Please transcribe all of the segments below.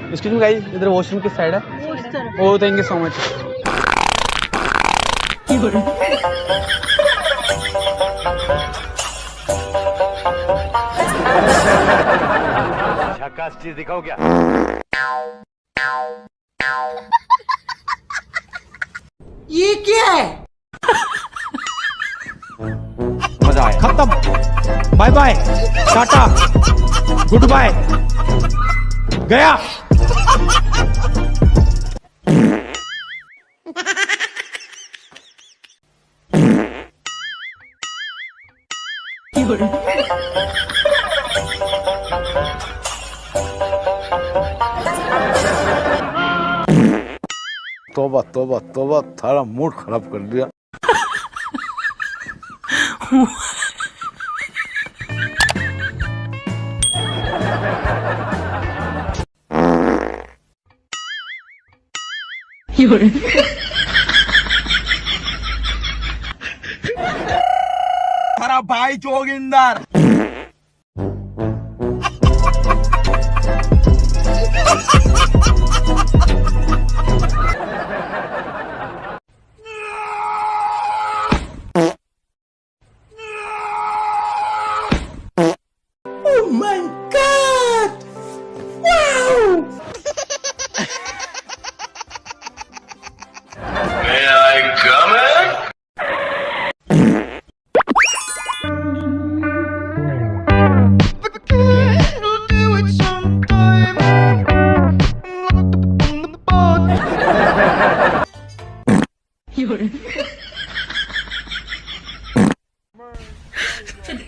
Excuse me guys, इधर washroom किस side है? Oh thank you so much. झकास चीज दिखाओ क्या? ये क्या है? मजा आया। खत्म, bye bye, tata, good bye, गया। तोबा तोबा तोबा, थारा मूड खराब कर दिया। थारा भाई Joginder. Oh my God! Wow! May I come in?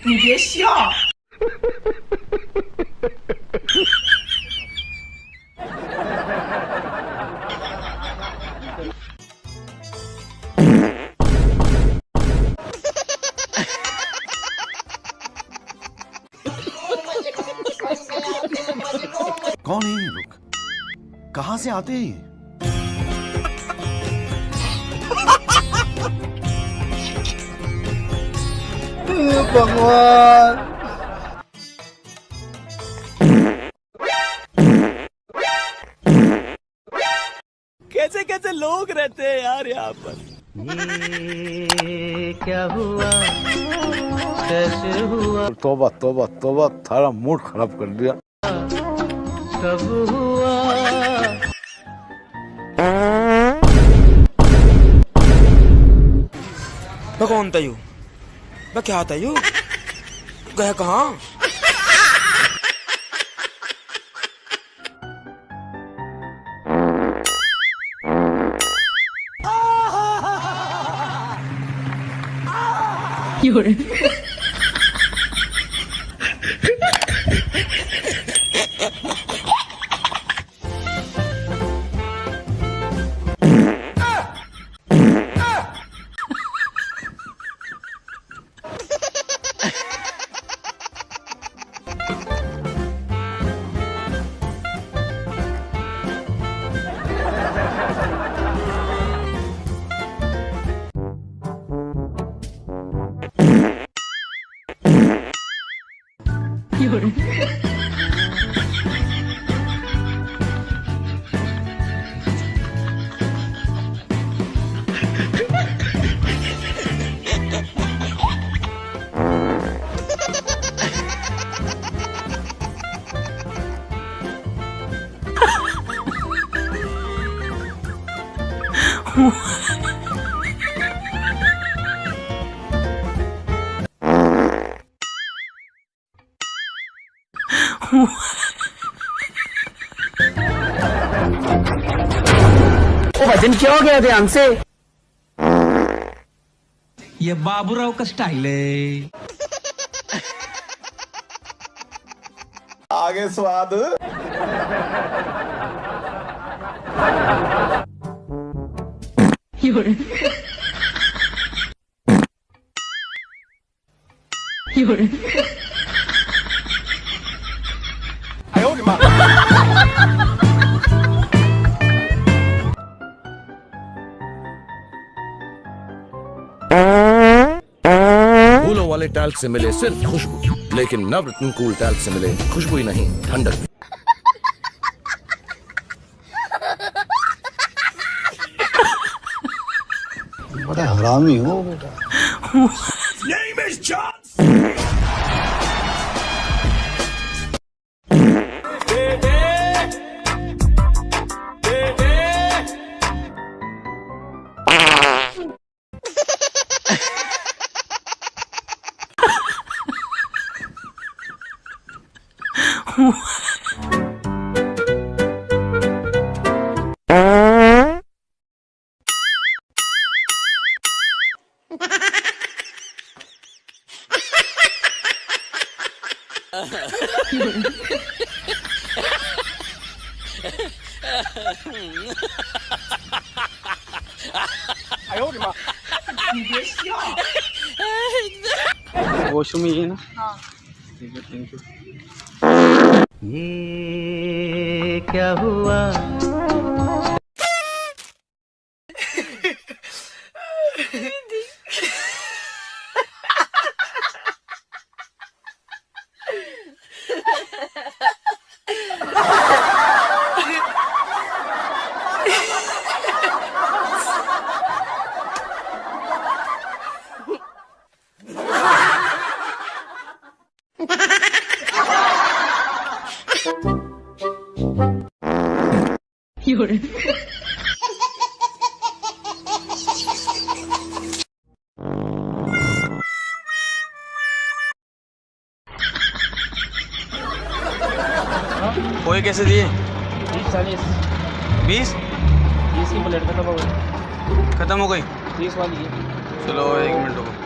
你别笑。कौन है ये लोग? कहाँ से आते हैं ये? भगवान, कैसे कैसे लोग रहते हैं यार यहाँ पर। ये क्या हुआ, कैसे हुआ, तोबा तोबा तोबा, थारा मूड खराब कर दिया। कब हुआ? मैं कौन था यू? मैं क्या था यू? गया कहाँ? वजन क्या हो गया ध्यान से? ये बाबूराव का स्टाइल है। आगे स्वाद। वाले टैल्क से मिले सिर्फ खुशबू, लेकिन नवरत्न कूल टैल्क से मिले खुशबू ही नहीं, ठंडक। बड़ा हरामी हो बेटा। वॉशरूम में ये ना। हाँ। ठीक है, थैंक यू। ये क्या हुआ? पोहे कैसे दिए? 40 20 की प्लेट खत्म हो गई। खत्म हो गई। 30 वाली है। चलो 1 मिनट रुको।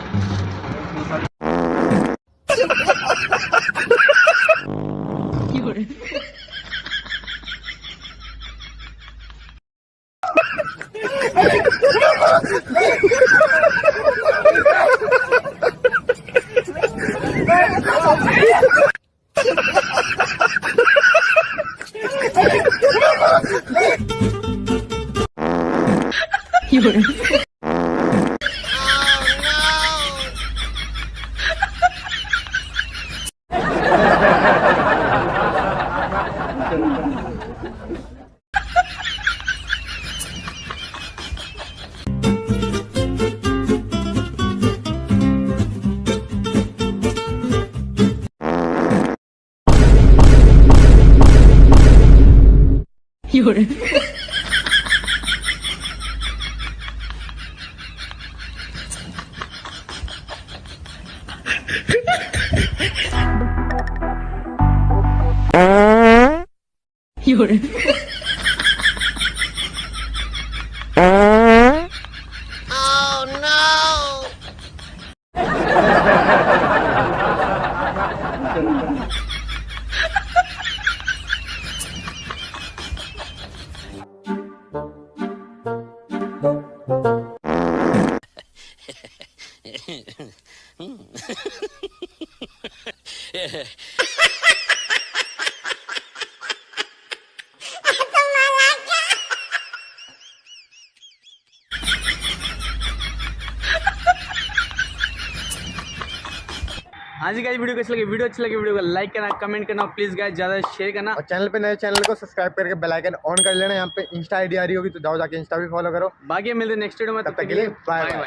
हाँ जी गाइस, वीडियो कैसी लगी? वीडियो अच्छी लगी वीडियो को लाइक करना, कमेंट करना, प्लीज गाइस ज्यादा शेयर करना, और चैनल पे नए चैनल को सब्सक्राइब करके बेल आइकन ऑन कर लेना। यहाँ पे इंस्टा आईडी आ रही होगी तो जाओ जाके इंस्टा भी फॉलो करो। बाकी मिलते हैं नेक्स्ट वीडियो में, तब तक के लिए बाय बाय।